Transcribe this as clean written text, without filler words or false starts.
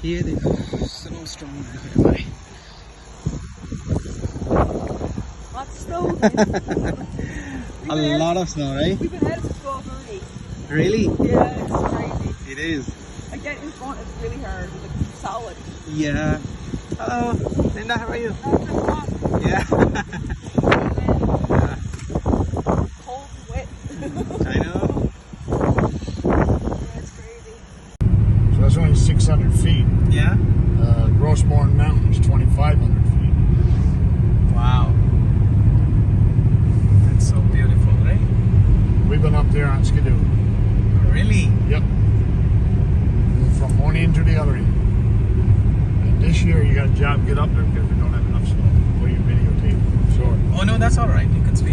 Here they go. Snowstorm. Goodbye. Lots of snow. A lot of snow, right? We've been out since 12:30. Really? Yeah, it's crazy. It is. Like getting in front is really hard. It's like solid. Yeah. Hello, Linda. How are you? That's really hot. Yeah. Cold and wet. I know. Yeah, it's crazy. So that's only 600 feet. Yeah. Grossmorn Mountain is 2,500 feet. Wow. That's so beautiful, right? We've been up there on Skidoo. Really? Yep. From one end to the other end. And this year you got a job to get up there because we don't have enough snow. Or you videotape. Sure. Oh no, that's all right. You can speak.